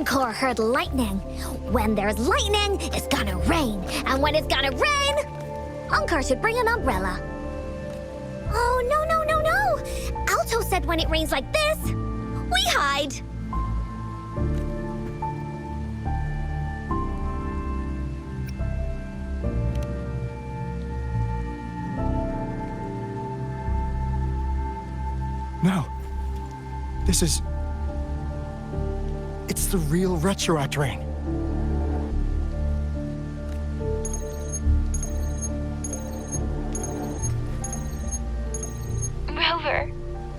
Encore heard lightning. When there's lightning, it's gonna rain. And when it's gonna rain, Encore should bring an umbrella. Oh, no, no, no, no! Alto said when it rains like this, we hide. No. This is... It's the real retroact rain. Rover,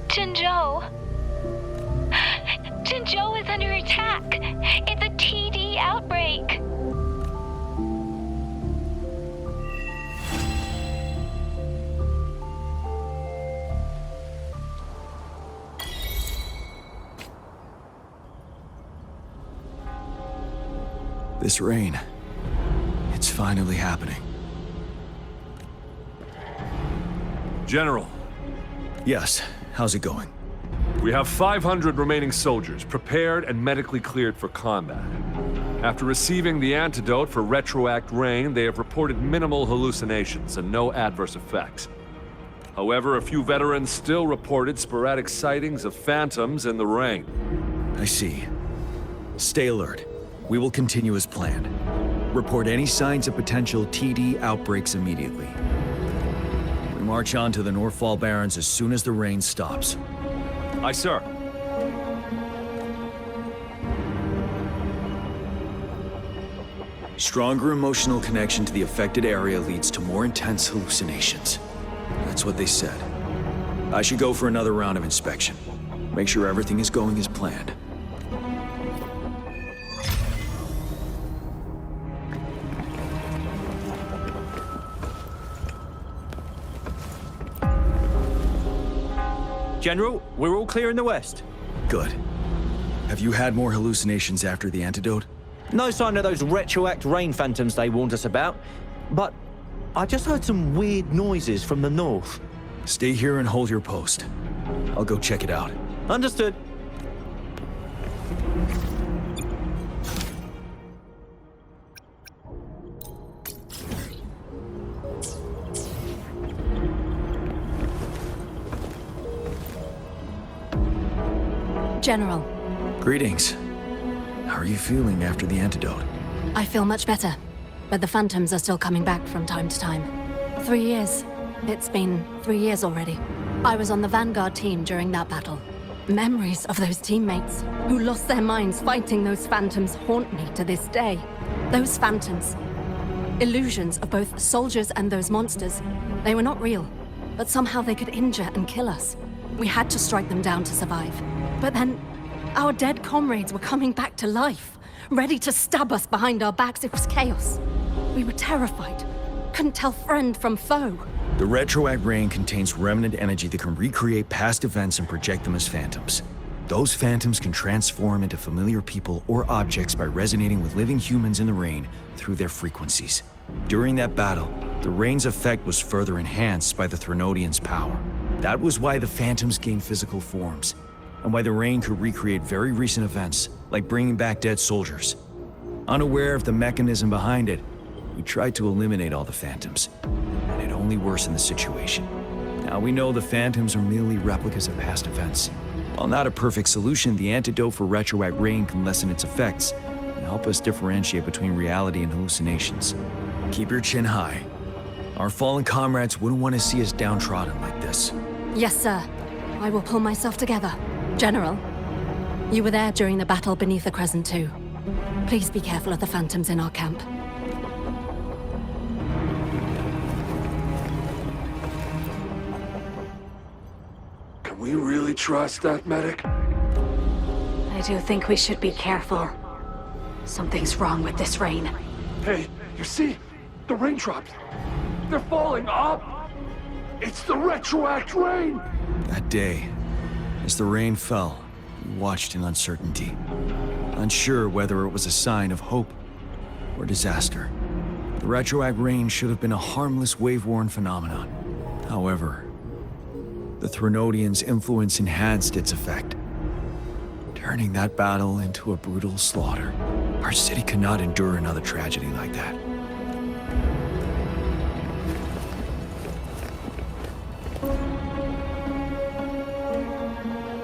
Jinzhou. Jinzhou is under attack. It's a TD outbreak. This rain, it's finally happening. General, Yes, how's it going? we have 500 remaining soldiers prepared and medically cleared for combat. After receiving the antidote for retroact rain, they have reported minimal hallucinations and no adverse effects. However, a few veterans still reported sporadic sightings of phantoms in the rain. I see. Stay alert. We will continue as planned. Report any signs of potential TD outbreaks immediately. We march on to the Northfall Barrens as soon as the rain stops. Aye, sir. Stronger emotional connection to the affected area leads to more intense hallucinations. That's what they said. I should go for another round of inspection. Make sure everything is going as planned. General, we're all clear in the west. Good. Have you had more hallucinations after the antidote? No sign of those retroact rain phantoms they warned us about, but I just heard some weird noises from the north. Stay here and hold your post. I'll go check it out. Understood. General, Greetings. How are you feeling after the antidote? I feel much better, but the phantoms are still coming back from time to time. 3 years. It's been 3 years already. I was on the Vanguard team during that battle. Memories of those teammates who lost their minds fighting those phantoms haunt me to this day. Those phantoms. Illusions of both soldiers and those monsters. They were not real, but somehow they could injure and kill us. We had to strike them down to survive. But then, our dead comrades were coming back to life, ready to stab us behind our backs. It was chaos. We were terrified. Couldn't tell friend from foe. The retroact rain contains remnant energy that can recreate past events and project them as phantoms. Those phantoms can transform into familiar people or objects by resonating with living humans in the rain through their frequencies. During that battle, the rain's effect was further enhanced by the Threnodians' power. That was why the phantoms gained physical forms, and why the rain could recreate very recent events, like bringing back dead soldiers. Unaware of the mechanism behind it, we tried to eliminate all the phantoms, and it only worsened the situation. Now we know the phantoms are merely replicas of past events. While not a perfect solution, the antidote for retroact rain can lessen its effects and help us differentiate between reality and hallucinations. Keep your chin high. Our fallen comrades wouldn't want to see us downtrodden like this. Yes, sir. I will pull myself together. General, you were there during the battle beneath the Crescent too. Please be careful of the phantoms in our camp. Can we really trust that medic? I do think we should be careful. Something's wrong with this rain. Hey, you see? The raindrops. They're falling up! It's the retroact rain! That day, as the rain fell, we watched in uncertainty, unsure whether it was a sign of hope or disaster. The retroact rain should have been a harmless wave-worn phenomenon. However, the Threnodians' influence enhanced its effect, turning that battle into a brutal slaughter. Our city cannot endure another tragedy like that.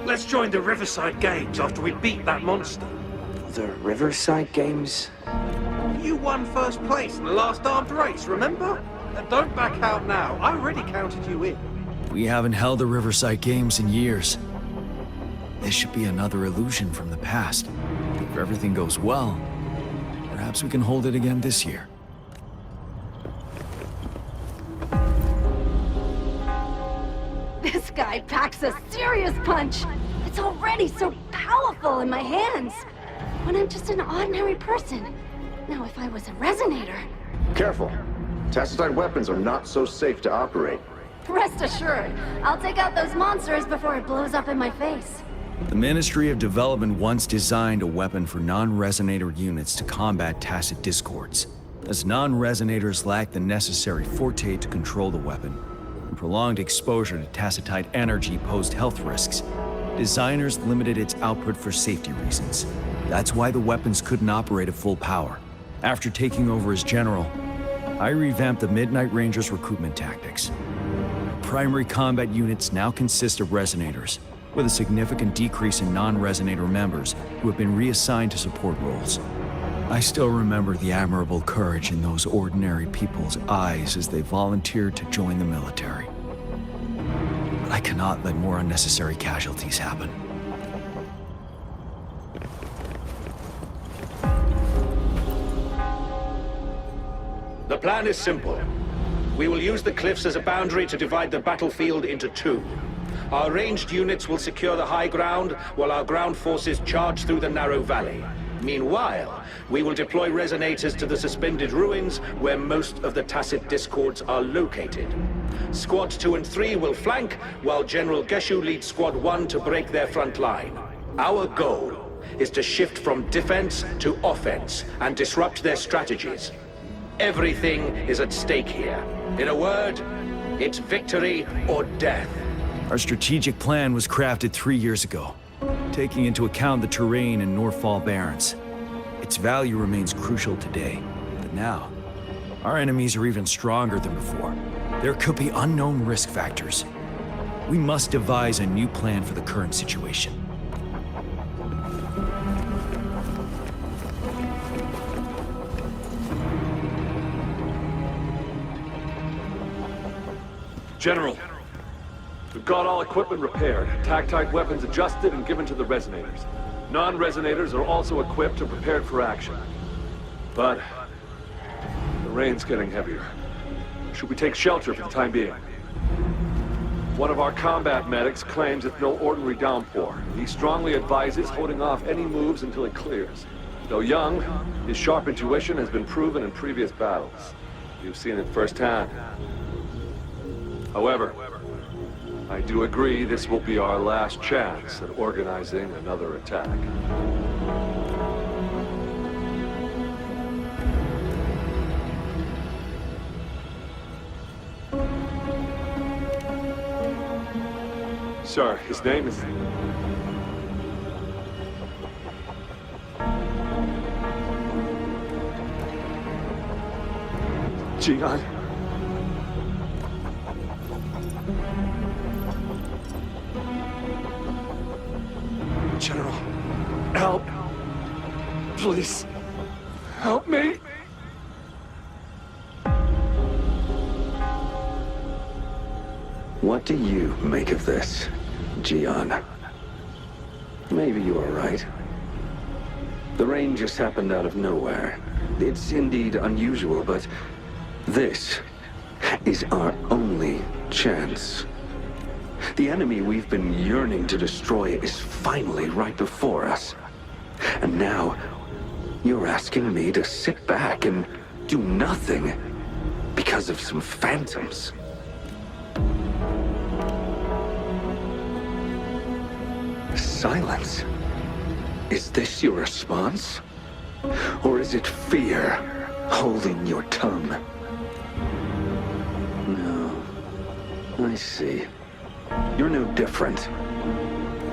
Let's join the Riverside Games after we beat that monster. The Riverside Games? You won first place in the last armed race, remember? And don't back out now. I already counted you in. We haven't held the Riverside Games in years. This should be another illusion from the past. If everything goes well, perhaps we can hold it again this year. This guy packs a serious punch. It's already so powerful in my hands. When I'm just an ordinary person. Now, if I was a resonator... Careful. Tacitite weapons are not so safe to operate. Rest assured, I'll take out those monsters before it blows up in my face. The Ministry of Development once designed a weapon for non-resonator units to combat tacit discords. As non-resonators lack the necessary forte to control the weapon, and prolonged exposure to tacitite energy posed health risks, designers limited its output for safety reasons. That's why the weapons couldn't operate at full power. After taking over as general, I revamped the Midnight Rangers' recruitment tactics. Primary combat units now consist of resonators, with a significant decrease in non-resonator members who have been reassigned to support roles. I still remember the admirable courage in those ordinary people's eyes as they volunteered to join the military. But I cannot let more unnecessary casualties happen. The plan is simple. We will use the cliffs as a boundary to divide the battlefield into two. Our ranged units will secure the high ground, while our ground forces charge through the narrow valley. Meanwhile, we will deploy resonators to the suspended ruins, where most of the tacit discords are located. Squads 2 and 3 will flank, while General Geshu leads Squad 1 to break their front line. Our goal is to shift from defense to offense, and disrupt their strategies. Everything is at stake here. In a word, it's victory or death. Our strategic plan was crafted 3 years ago, taking into account the terrain in Northfall Barrens. Its value remains crucial today, but now, our enemies are even stronger than before. There could be unknown risk factors. We must devise a new plan for the current situation. General, we've got all equipment repaired, tactite weapons adjusted and given to the resonators. Non-resonators are also equipped and prepared for action. But the rain's getting heavier. Should we take shelter for the time being? One of our combat medics claims it's no ordinary downpour. He strongly advises holding off any moves until it clears. Though young, his sharp intuition has been proven in previous battles. You've seen it firsthand. However, I do agree this will be our last chance at organizing another attack. Sir, his name is... Jian. General, help. Please, help me. What do you make of this, Jian? Maybe you are right. The rain just happened out of nowhere. It's indeed unusual, but this is our only chance. The enemy we've been yearning to destroy is finally right before us. And now, you're asking me to sit back and do nothing because of some phantoms. Silence. Is this your response? Or is it fear holding your tongue? No. I see. You're no different.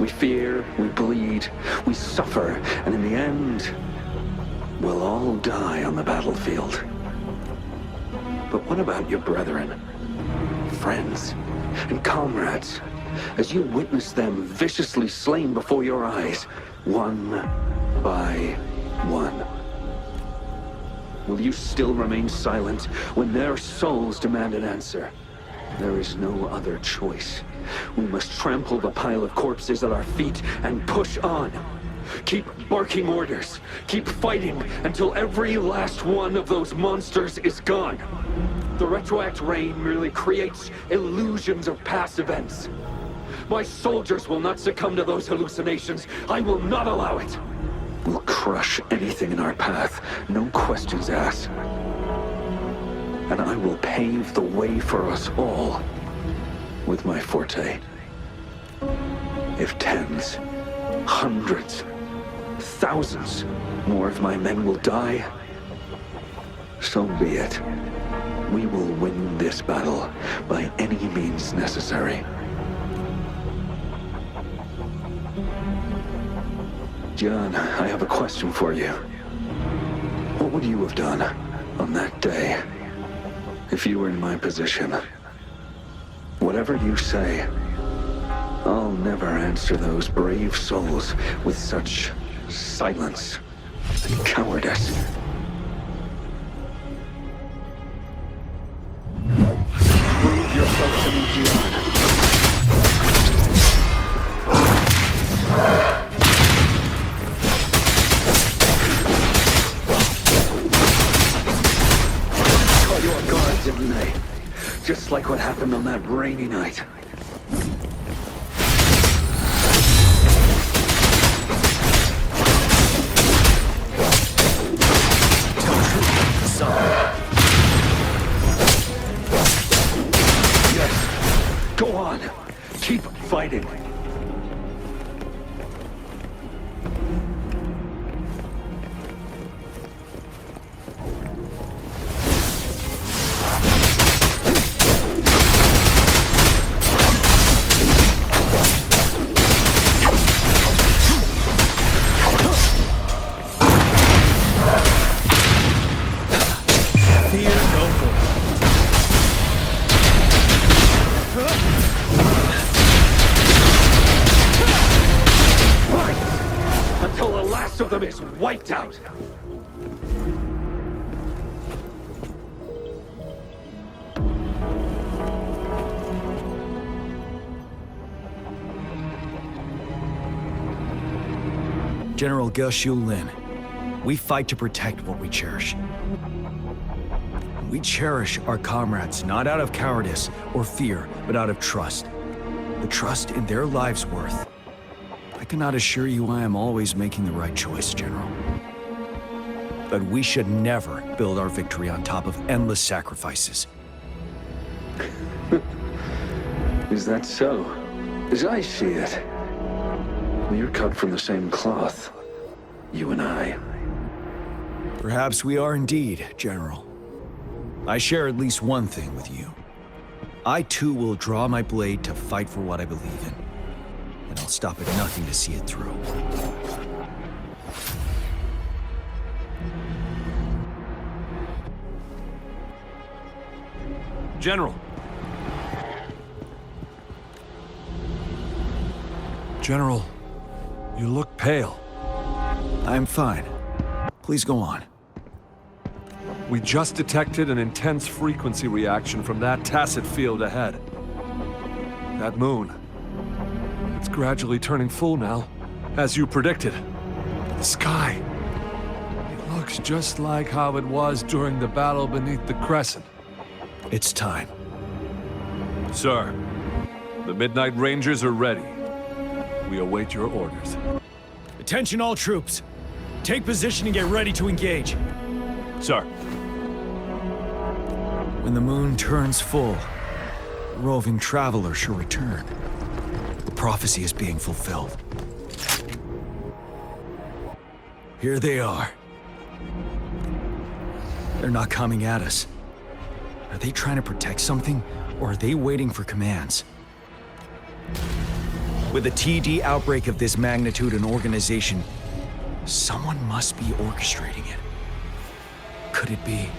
We fear, we bleed, we suffer, and in the end, we'll all die on the battlefield. But what about your brethren, friends, and comrades, as you witness them viciously slain before your eyes, one by one? Will you still remain silent when their souls demand an answer? There is no other choice. We must trample the pile of corpses at our feet and push on. Keep barking orders. Keep fighting until every last one of those monsters is gone. The retroact rain merely creates illusions of past events. My soldiers will not succumb to those hallucinations. I will not allow it. We'll crush anything in our path, no questions asked. And I will pave the way for us all with my forte. If tens, hundreds, thousands more of my men will die, so be it. We will win this battle by any means necessary. John, I have a question for you. What would you have done on that day if you were in my position? Whatever you say, I'll never answer those brave souls with such silence and cowardice. Prove yourself to me, Gian. Caught you off guard, didn't they? Just like what happened on that rainy night. Yes. Go on. Keep fighting. Is wiped out. General Ge Lin, we fight to protect what we cherish. We cherish our comrades not out of cowardice or fear, but out of trust. The trust in their lives' worth. I cannot assure you I am always making the right choice, General. But we should never build our victory on top of endless sacrifices. Is that so? As I see it, we're cut from the same cloth, you and I. Perhaps we are indeed, General. I share at least one thing with you. I too will draw my blade to fight for what I believe in. And I'll stop at nothing to see it through. General. General, you look pale. I'm fine. Please go on. We just detected an intense frequency reaction from that tacit field ahead. That moon. It's gradually turning full now, as you predicted. The sky. It looks just like how it was during the battle beneath the Crescent. It's time. Sir, the Midnight Rangers are ready. We await your orders. Attention all troops. Take position and get ready to engage. Sir. When the moon turns full, the roving traveler shall return. The prophecy is being fulfilled. Here they are. They're not coming at us. Are they trying to protect something, or are they waiting for commands? With a TD outbreak of this magnitude and organization, someone must be orchestrating it. Could it be?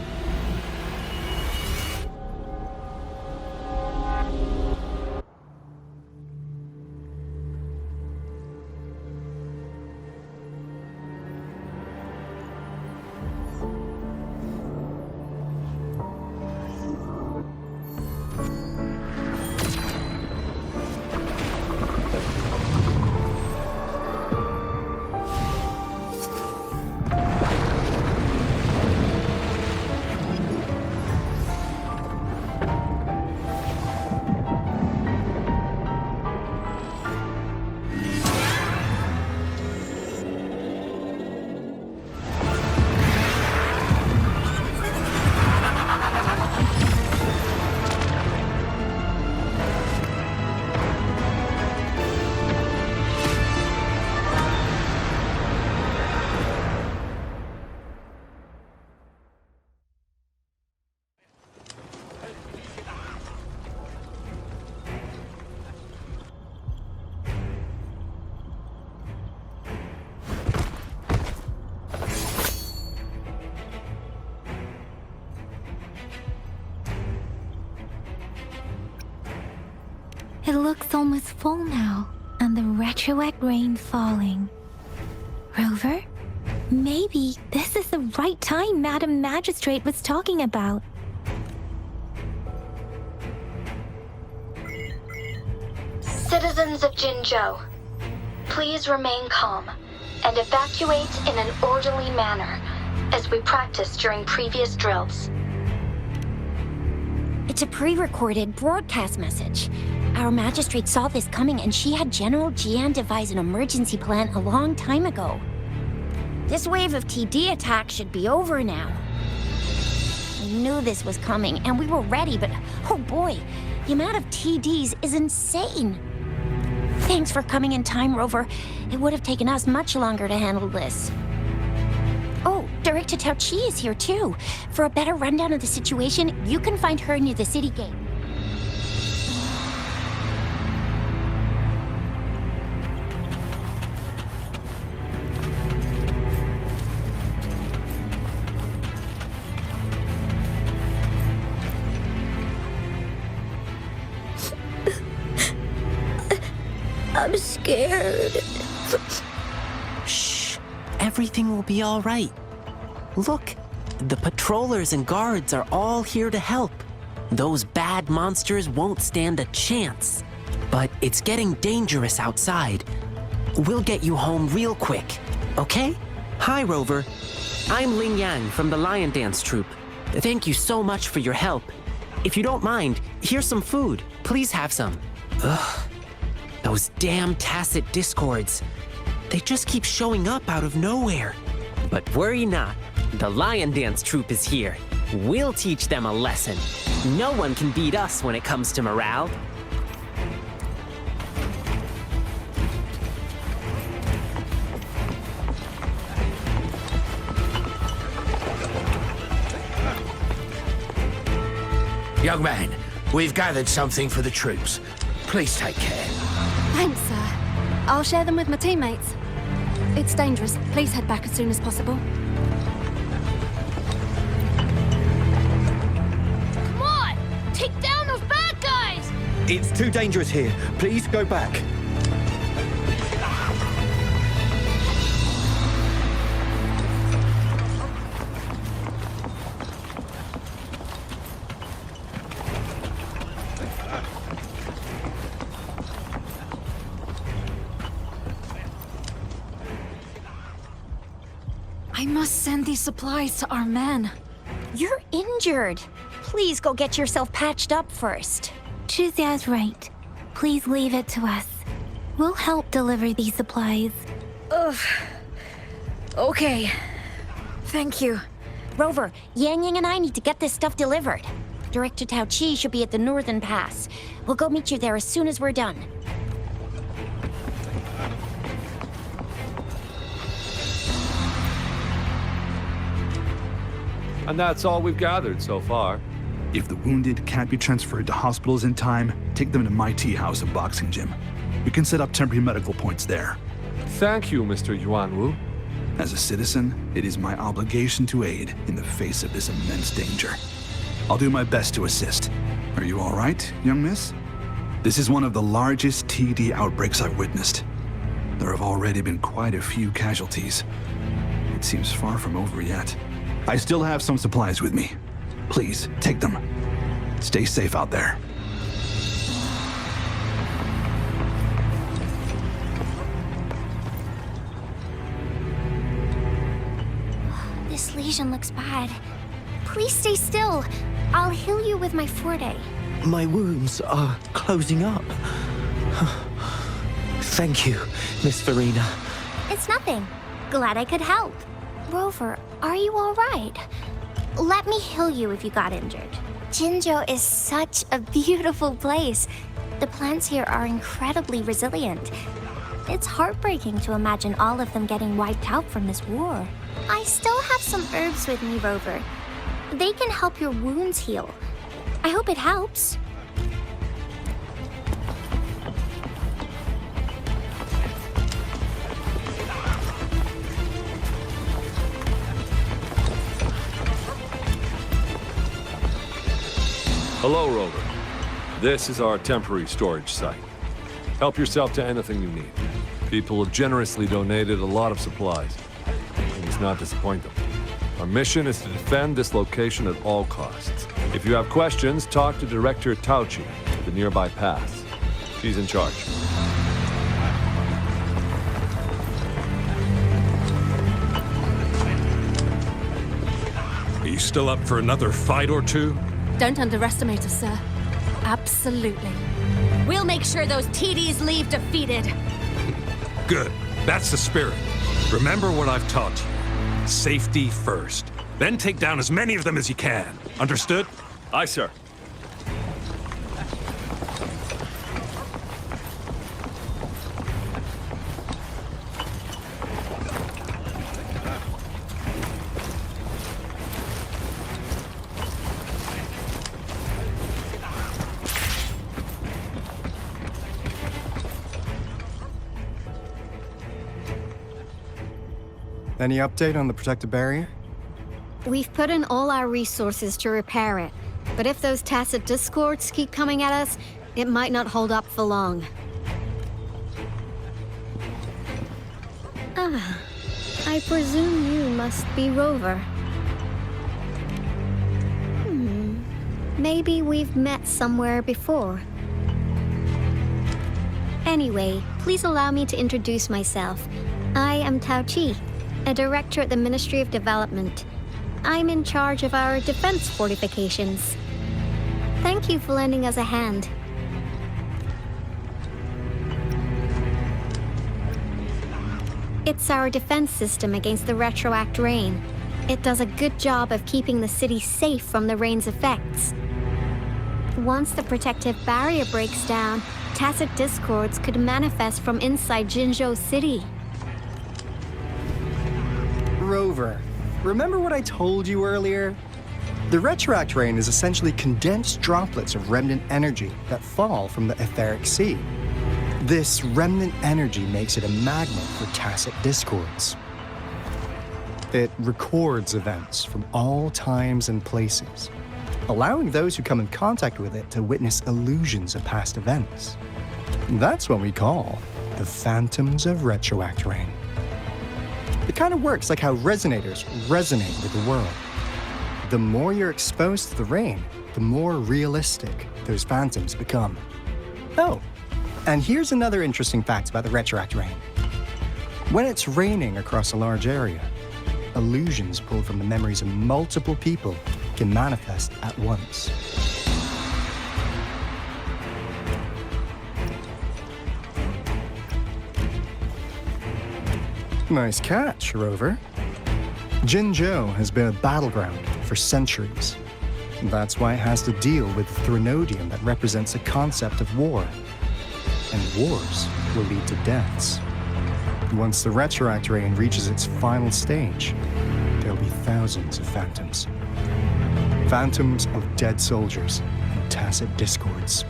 It looks almost full now, and the retroact rain falling. Rover? Maybe this is the right time Madam Magistrate was talking about. Citizens of Jinzhou, please remain calm and evacuate in an orderly manner, as we practiced during previous drills. It's a pre-recorded broadcast message. Our magistrate saw this coming and she had General Jian devise an emergency plan a long time ago. This wave of TD attacks should be over now. We knew this was coming and we were ready, but oh boy, the amount of TDs is insane. Thanks for coming in time, Rover. It would have taken us much longer to handle this. Oh, Director Tao Chi is here too. For a better rundown of the situation, you can find her near the city gate. I'm scared. Shh. Everything will be all right. Look, the patrollers and guards are all here to help. Those bad monsters won't stand a chance. But it's getting dangerous outside. We'll get you home real quick, okay? Hi, Rover. I'm Ling Yang from the Lion Dance Troupe. Thank you so much for your help. If you don't mind, here's some food. Please have some. Ugh. Those damn tacit discords. They just keep showing up out of nowhere. But worry not. The Lion Dance Troupe is here. We'll teach them a lesson. No one can beat us when it comes to morale. Young man, we've gathered something for the troops. Please take care. Thanks, sir. I'll share them with my teammates. It's dangerous. Please head back as soon as possible. Come on! Take down those bad guys! It's too dangerous here. Please go back. I must send these supplies to our men. You're injured. Please go get yourself patched up first. Chuxia's right. Please leave it to us. We'll help deliver these supplies. Ugh. Okay. Thank you. Rover, Yang Yang and I need to get this stuff delivered. Director Tao Chi should be at the Northern Pass. We'll go meet you there as soon as we're done. And that's all we've gathered so far. If the wounded can't be transferred to hospitals in time, take them to my tea house and boxing gym. We can set up temporary medical points there. Thank you, Mr. Yuanwu. As a citizen, it is my obligation to aid in the face of this immense danger. I'll do my best to assist. Are you all right, young miss? This is one of the largest TD outbreaks I've witnessed. There have already been quite a few casualties. It seems far from over yet. I still have some supplies with me. Please, take them. Stay safe out there. This lesion looks bad. Please stay still. I'll heal you with my forte. My wounds are closing up. Thank you, Miss Verena. It's nothing. Glad I could help. Rover, are you all right? Let me heal you if you got injured. Jinzhou is such a beautiful place. The plants here are incredibly resilient. It's heartbreaking to imagine all of them getting wiped out from this war. I still have some herbs with me, Rover. They can help your wounds heal. I hope it helps. Hello, Rover. This is our temporary storage site. Help yourself to anything you need. People have generously donated a lot of supplies. Please not disappoint them. Our mission is to defend this location at all costs. If you have questions, talk to Director Tauchi at the nearby pass. She's in charge. Are you still up for another fight or two? Don't underestimate us, sir. Absolutely. We'll make sure those TDs leave defeated. Good. That's the spirit. Remember what I've taught you. Safety first. Then take down as many of them as you can. Understood? Aye, sir. Any update on the protective barrier? We've put in all our resources to repair it, but if those tacit discords keep coming at us, it might not hold up for long. Ah, I presume you must be Rover. Maybe we've met somewhere before. Anyway, please allow me to introduce myself. I am Tauchi, a director at the Ministry of Development. I'm in charge of our defense fortifications. Thank you for lending us a hand. It's our defense system against the retroact rain. It does a good job of keeping the city safe from the rain's effects. Once the protective barrier breaks down, tacit discords could manifest from inside Jinzhou City. Rover, remember what I told you earlier? The retroact rain is essentially condensed droplets of remnant energy that fall from the etheric sea. This remnant energy makes it a magnet for tacit discords. It records events from all times and places, allowing those who come in contact with it to witness illusions of past events. That's what we call the phantoms of retroact rain. It kind of works like how resonators resonate with the world. The more you're exposed to the rain, the more realistic those phantoms become. Oh, and here's another interesting fact about the retroact rain. When it's raining across a large area, illusions pulled from the memories of multiple people can manifest at once. Nice catch, Rover. Jinzhou has been a battleground for centuries. That's why it has to deal with the Threnodium that represents a concept of war. And wars will lead to deaths. Once the retroact rain reaches its final stage, there'll be thousands of phantoms. Phantoms of dead soldiers and tacit discords.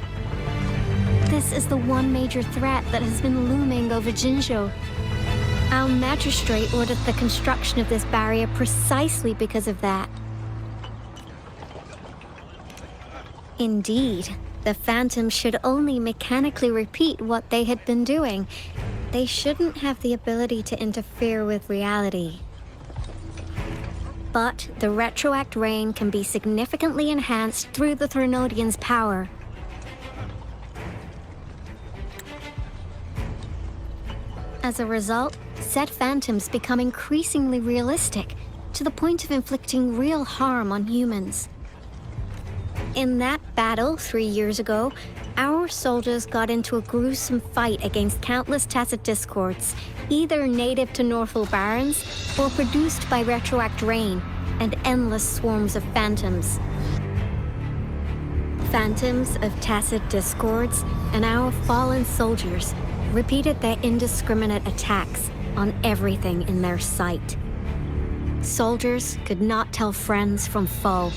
this is the one major threat that has been looming over Jinzhou. Our magistrate ordered the construction of this barrier precisely because of that. Indeed, the Phantoms should only mechanically repeat what they had been doing. They shouldn't have the ability to interfere with reality. But the retroact rain can be significantly enhanced through the Threnodian's power. As a result, said phantoms become increasingly realistic, to the point of inflicting real harm on humans. In that battle 3 years ago, our soldiers got into a gruesome fight against countless tacit discords, either native to Northal Barrens or produced by retroact rain and endless swarms of phantoms. Phantoms of tacit discords and our fallen soldiers repeated their indiscriminate attacks on everything in their sight. Soldiers could not tell friends from foe.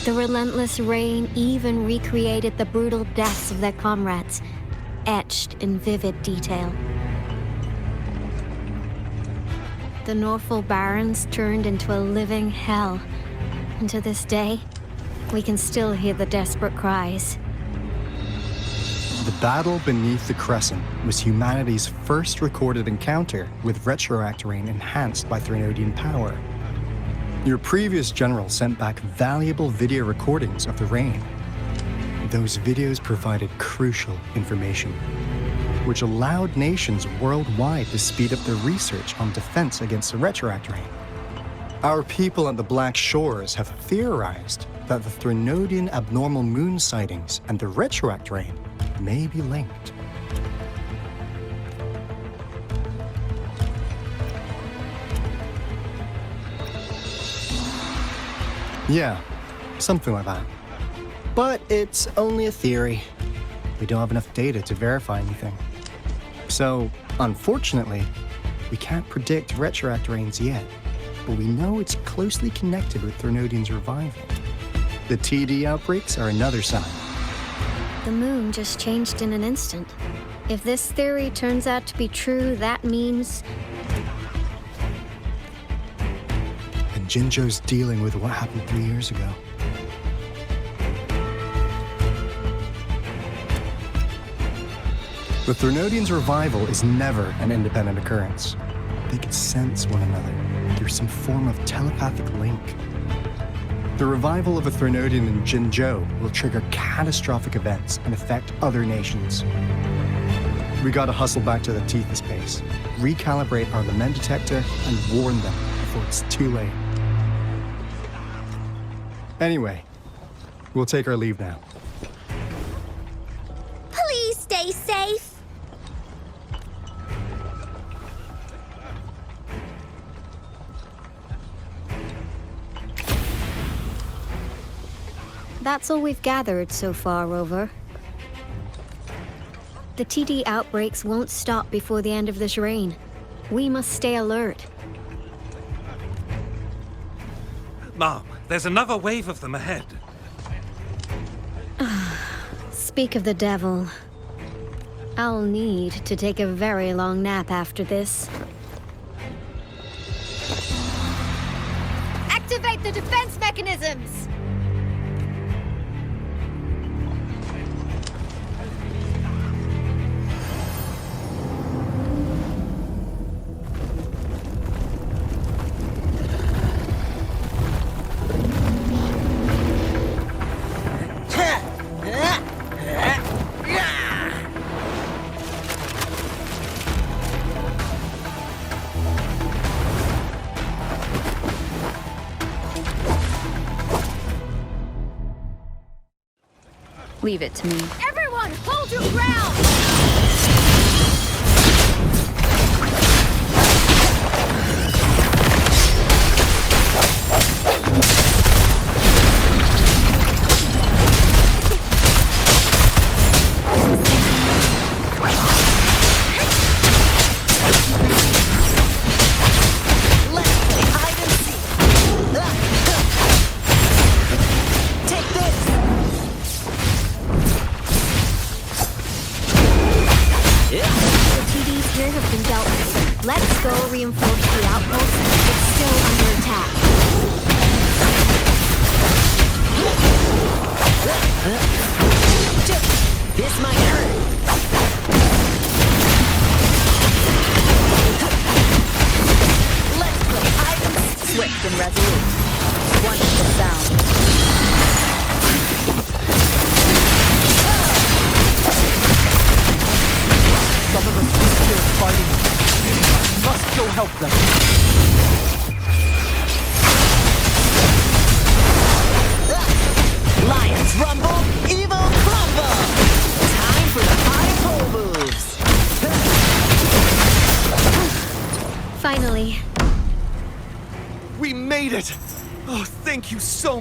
The relentless rain even recreated the brutal deaths of their comrades, etched in vivid detail. The Northal Barrens turned into a living hell, and to this day, we can still hear the desperate cries. The battle beneath the Crescent was humanity's first recorded encounter with retroact rain enhanced by Threnodian power. Your previous general sent back valuable video recordings of the rain. Those videos provided crucial information, which allowed nations worldwide to speed up their research on defense against the retroact rain. Our people at the Black Shores have theorized that the Threnodian abnormal moon sightings and the retroact rain may be linked. Yeah, something like that. But it's only a theory. We don't have enough data to verify anything. So, unfortunately, we can't predict retroact rains yet, but we know it's closely connected with Threnodian's revival. The TD outbreaks are another sign. The moon just changed in an instant. If this theory turns out to be true, that means... And Jinzhou's dealing with what happened 3 years ago. The Threnodian's revival is never an independent occurrence. They can sense one another. There's some form of telepathic link. The revival of a Threnodian in Jinzhou will trigger catastrophic events and affect other nations. We gotta hustle back to the Tethys base, recalibrate our lament detector, and warn them before it's too late. Anyway, we'll take our leave now. Please stay safe. That's all we've gathered so far, Rover. The TD outbreaks won't stop before the end of this reign. We must stay alert. Mom, there's another wave of them ahead. Speak of the devil. I'll need to take a very long nap after this. Activate the defense mechanisms! Leave it to me. Everyone, hold your ground!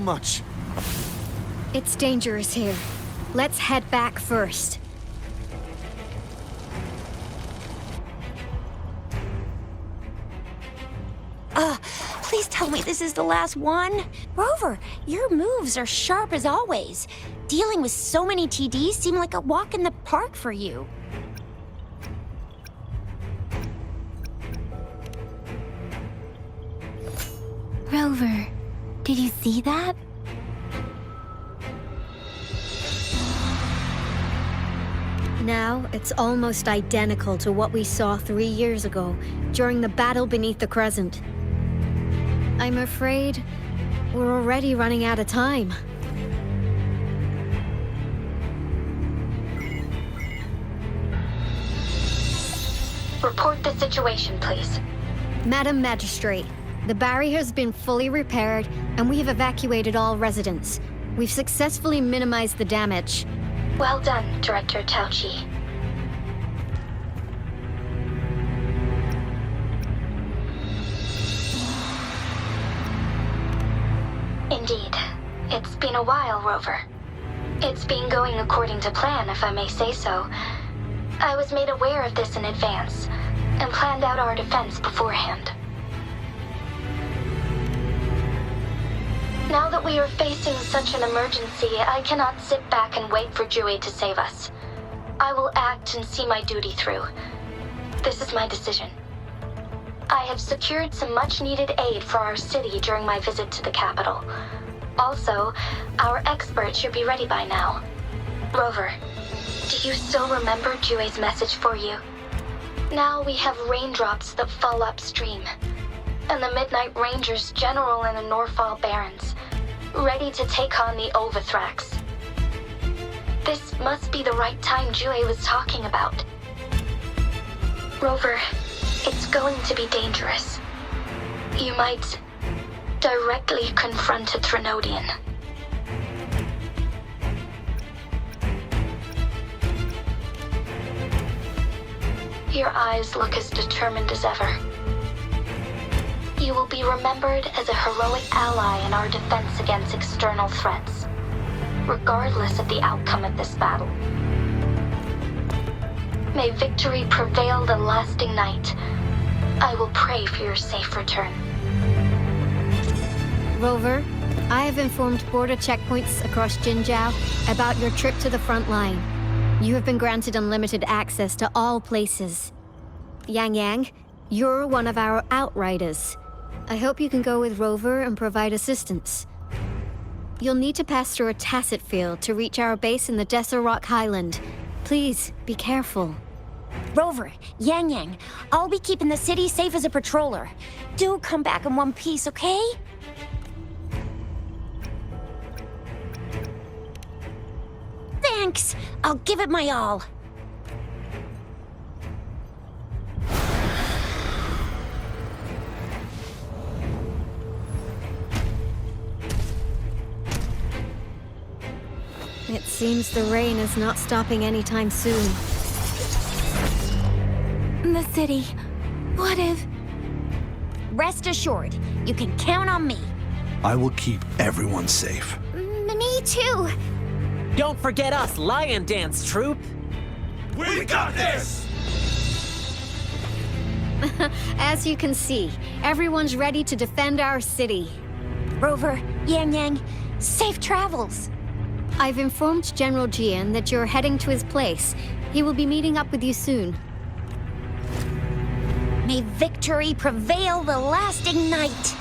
much. It's dangerous here. Let's head back first. Please tell me this is the last one. Rover, your moves are sharp as always. Dealing with so many TDs seem like a walk in the park for you. Rover, did you see that? Now, it's almost identical to what we saw 3 years ago, during the battle beneath the Crescent. I'm afraid we're already running out of time. Report the situation, please. Madam Magistrate, the barrier has been fully repaired, and we have evacuated all residents. We've successfully minimized the damage. Well done, Director Tauchi. Indeed. It's been a while, Rover. It's been going according to plan, if I may say so. I was made aware of this in advance, and planned out our defense beforehand. Now that we are facing such an emergency, I cannot sit back and wait for Jui to save us. I will act and see my duty through. This is my decision. I have secured some much-needed aid for our city during my visit to the capital. Also, our expert should be ready by now. Rover, do you still remember Jui's message for you? Now we have raindrops that fall upstream, and the Midnight Rangers general in the Norfall Barrens, ready to take on the Overthrax. This must be the right time Jui was talking about. Rover, it's going to be dangerous. You might directly confront a Trinodian. Your eyes look as determined as ever. You will be remembered as a heroic ally in our defense against external threats, regardless of the outcome of this battle. May victory prevail the lasting night. I will pray for your safe return. Rover, I have informed border checkpoints across Jinzhou about your trip to the front line. You have been granted unlimited access to all places. Yang Yang, you're one of our outriders. I hope you can go with Rover and provide assistance. You'll need to pass through a tacit field to reach our base in the Desert Rock Highland. Please, be careful. Rover, Yang Yang, I'll be keeping the city safe as a patroller. Do come back in one piece, okay? Thanks! I'll give it my all. It seems the rain is not stopping anytime soon. The city. What if... Rest assured, you can count on me. I will keep everyone safe. Me too. Don't forget us, Lion Dance Troop! We got this! As you can see, everyone's ready to defend our city. Rover, Yang Yang, safe travels. I've informed General Jian that you're heading to his place. He will be meeting up with you soon. May victory prevail the lasting night.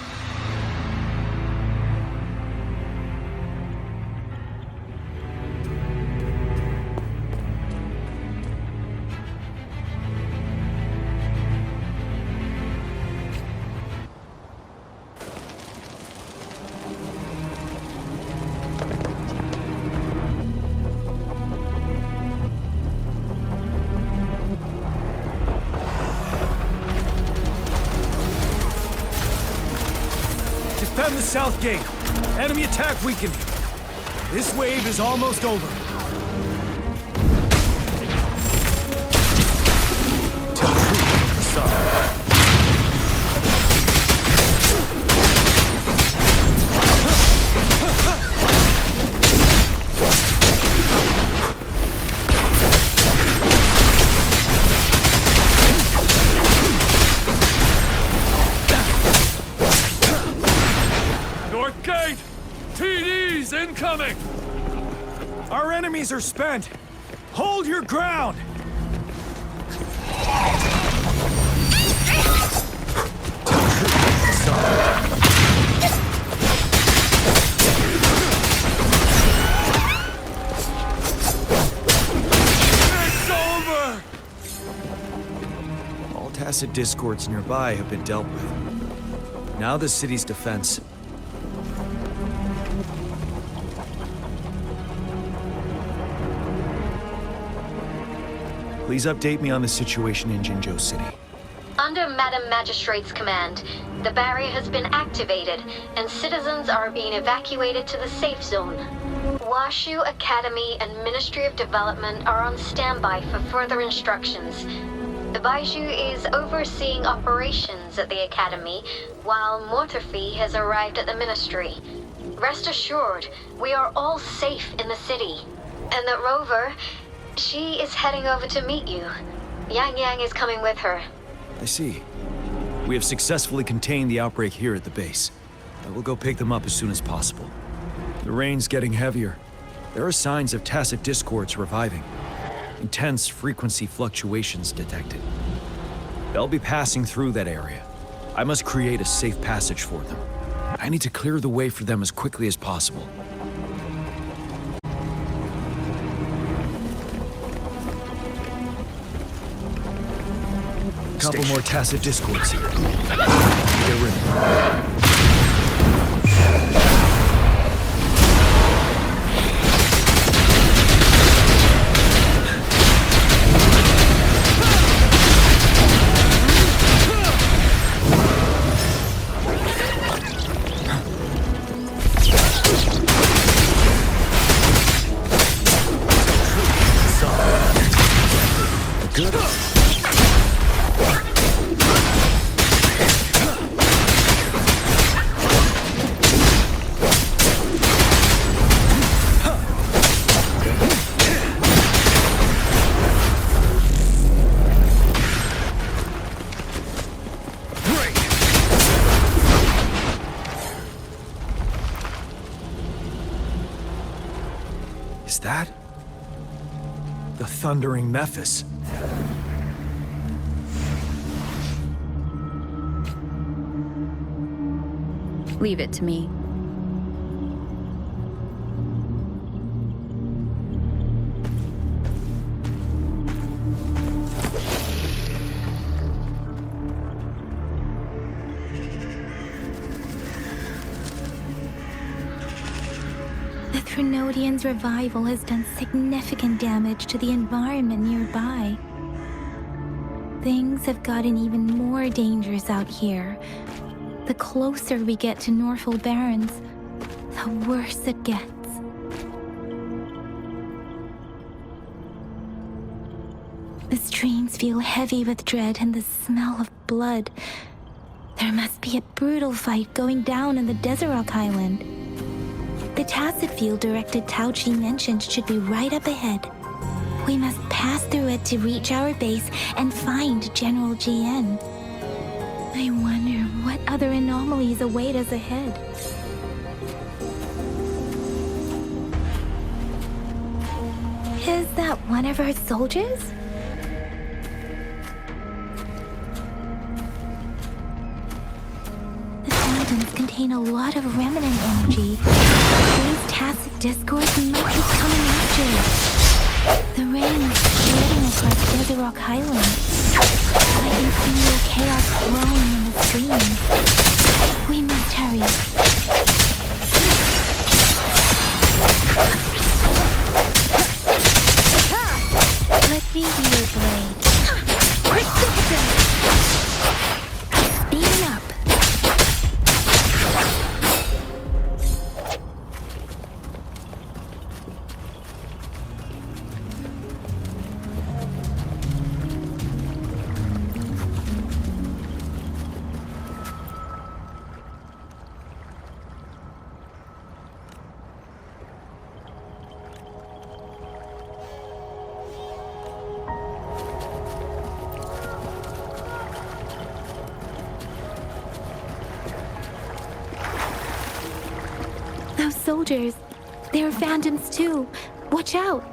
Defend the south gate. Enemy attack weakening. This wave is almost over. TDs incoming! Our enemies are spent! Hold your ground! It's over! All tacit discords nearby have been dealt with. Now the city's defense. Please update me on the situation in Jinzhou City. Under Madam Magistrate's command, the barrier has been activated, and citizens are being evacuated to the safe zone. Washu Academy and Ministry of Development are on standby for further instructions. The Baiju is overseeing operations at the Academy, while Mortherfee has arrived at the Ministry. Rest assured, we are all safe in the city. And that Rover, she is heading over to meet you. Yang Yang is coming with her. I see. We have successfully contained the outbreak here at the base. I will go pick them up as soon as possible. The rain's getting heavier. There are signs of tacit discords reviving. Intense frequency fluctuations detected. They'll be passing through that area. I must create a safe passage for them. I need to clear the way for them as quickly as possible. Couple more tacit discords here. Get rid of them. Good. Is that the thundering Mephis? Leave it to me. The Trinodian's revival has done significant damage to the environment nearby. Things have gotten even more dangerous out here. The closer we get to Norfolk Barrens, the worse it gets. The streams feel heavy with dread and the smell of blood. There must be a brutal fight going down in the Desert Island. The tacit field directed Tauchi mentioned should be right up ahead. We must pass through it to reach our base and find General GN. I wonder what other anomalies await us ahead. Is that one of our soldiers? The phantoms contain a lot of remnant energy. These tacit discords might be coming after us. The rain is spreading across Desert Rock Island. I can feel chaos flowing in the streams. We must hurry. Let me be your blade. Speeding up. soldiers. There are phantoms too. Watch out.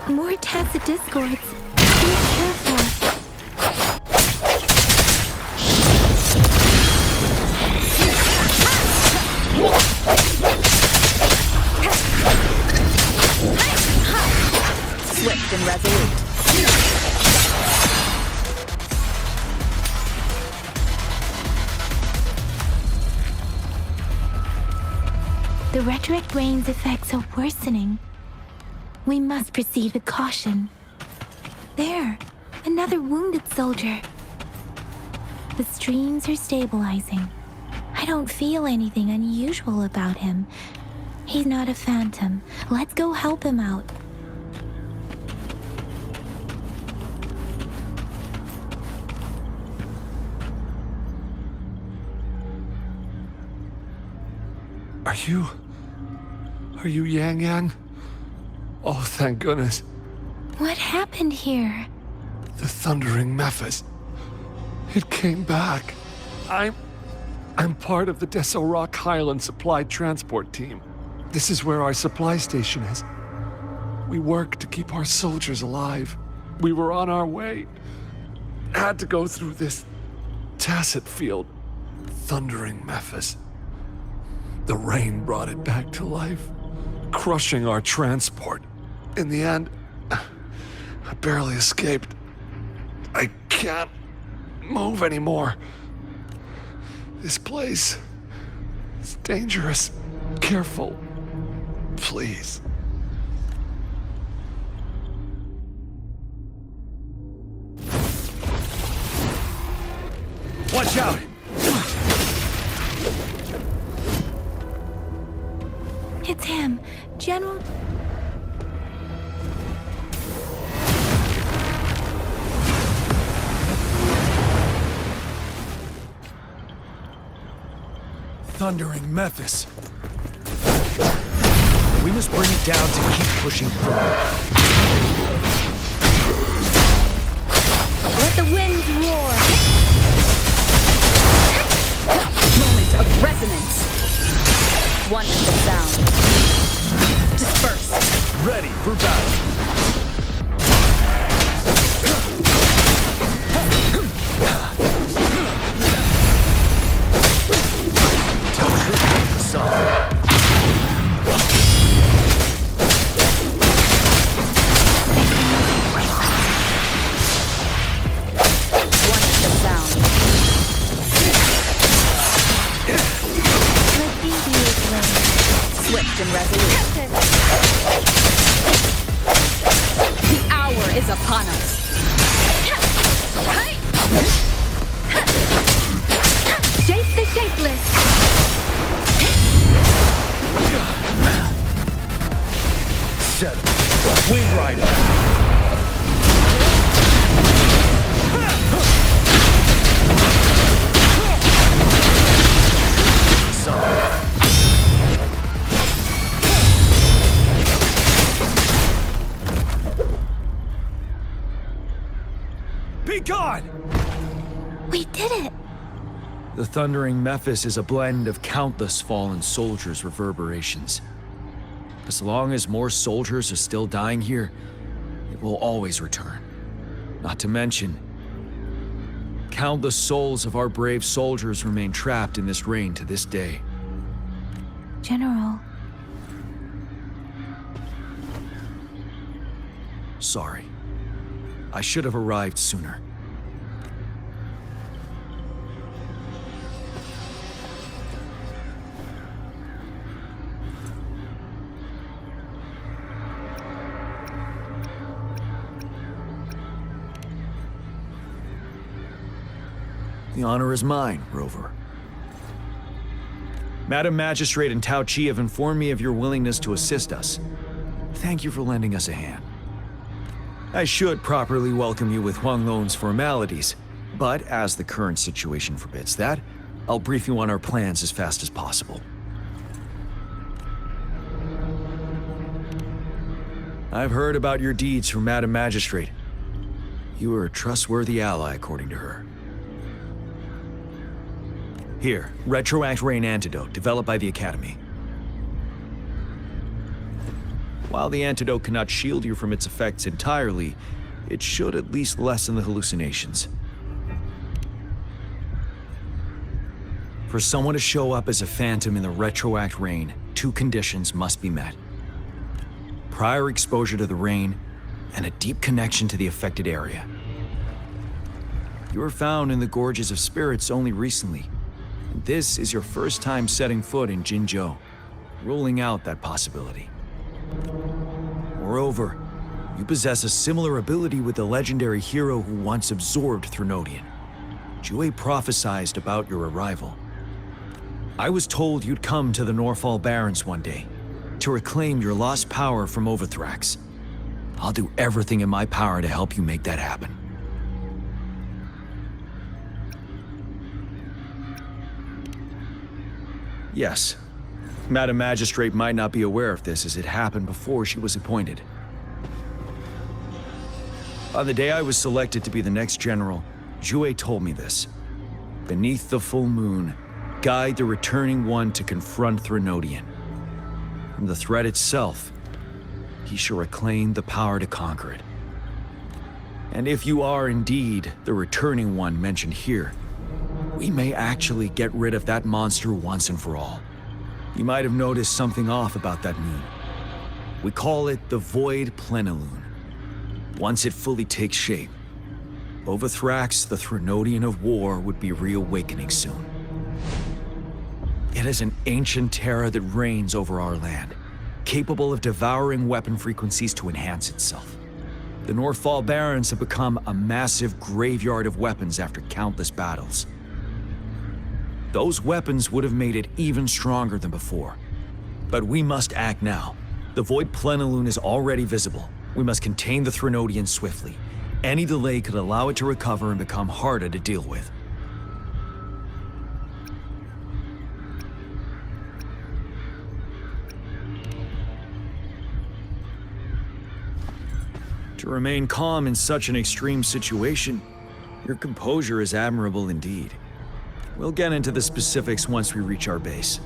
More tacit discords. Be careful. Swift and resolute. The retroact rain's effects are worsening. We must proceed with caution. There, another wounded soldier. The streams are stabilizing. I don't feel anything unusual about him. He's not a phantom. Let's go help him out. Are you Yang Yang? Oh, thank goodness. What happened here? The thundering Mephis. It came back. I'm part of the Deso Rock Highland Supply Transport Team. This is where our supply station is. We work to keep our soldiers alive. We were on our way. Had to go through this tacit field. Thundering Mephis. The rain brought it back to life, crushing our transport. In the end, I barely escaped. I can't move anymore. This place is dangerous. Careful, please. Watch out! It's him, General... Thundering Mephis. We must bring it down to keep pushing forward. Let the winds roar. Moment of resonance. Wonderful sound. Disperse. Ready for battle. Swift and resolute. The hour is upon us. Shape the shapeless! Set. Wind Rider. Be gone! We did it! The Thundering Mephis is a blend of countless fallen soldiers' reverberations. As long as more soldiers are still dying here, it will always return. Not to mention, countless souls of our brave soldiers remain trapped in this rain to this day. General. Sorry. I should have arrived sooner. The honor is mine, Rover. Madam Magistrate and Tao Chi have informed me of your willingness to assist us. Thank you for lending us a hand. I should properly welcome you with Huang Lon's formalities, but as the current situation forbids that, I'll brief you on our plans as fast as possible. I've heard about your deeds from Madam Magistrate. You are a trustworthy ally, according to her. Here, Retroact Rain Antidote, developed by the Academy. While the antidote cannot shield you from its effects entirely, it should at least lessen the hallucinations. For someone to show up as a phantom in the retroact rain, 2 conditions must be met. Prior exposure to the rain, and a deep connection to the affected area. You were found in the Gorges of Spirits only recently. And this is your first time setting foot in Jinzhou, ruling out that possibility. Moreover, you possess a similar ability with the legendary hero who once absorbed Threnodian. Jue prophesied about your arrival. I was told you'd come to the Norfall Barrens one day, to reclaim your lost power from Overthrax. I'll do everything in my power to help you make that happen. Yes, Madam Magistrate might not be aware of this as it happened before she was appointed. On the day I was selected to be the next general, Jue told me this. Beneath the full moon, guide the returning one to confront Threnodian. From the threat itself, he shall reclaim the power to conquer it. And if you are indeed the returning one mentioned here, we may actually get rid of that monster once and for all. You might have noticed something off about that moon. We call it the Void Plenilune. Once it fully takes shape, Overthrax, the Threnodian of War, would be reawakening soon. It is an ancient terror that reigns over our land, capable of devouring weapon frequencies to enhance itself. The Norfall Barrens have become a massive graveyard of weapons after countless battles. Those weapons would have made it even stronger than before. But we must act now. The Void Plenilune is already visible. We must contain the Threnodian swiftly. Any delay could allow it to recover and become harder to deal with. To remain calm in such an extreme situation, your composure is admirable indeed. We'll get into the specifics once we reach our base.